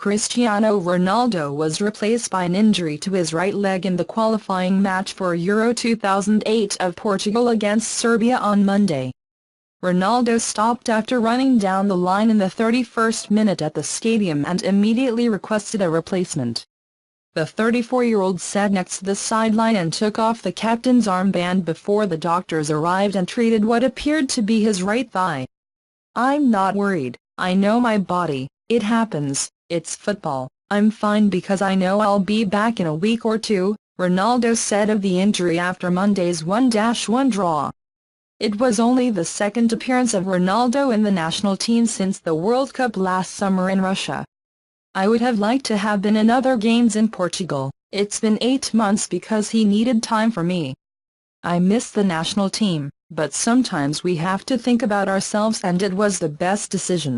Cristiano Ronaldo was replaced by an injury to his right leg in the qualifying match for Euro 2008 of Portugal against Serbia on Monday. Ronaldo stopped after running down the line in the 31st minute at the stadium and immediately requested a replacement. The 34-year-old sat next to the sideline and took off the captain's armband before the doctors arrived and treated what appeared to be his right thigh. "I'm not worried, I know my body, it happens, it's football, I'm fine because I know I'll be back in a week or two," Ronaldo said of the injury after Monday's 1-1 draw. It was only the second appearance of Ronaldo in the national team since the World Cup last summer in Russia. "I would have liked to have been in other games in Portugal, it's been 8 months because he needed time for me. I miss the national team, but sometimes we have to think about ourselves and it was the best decision."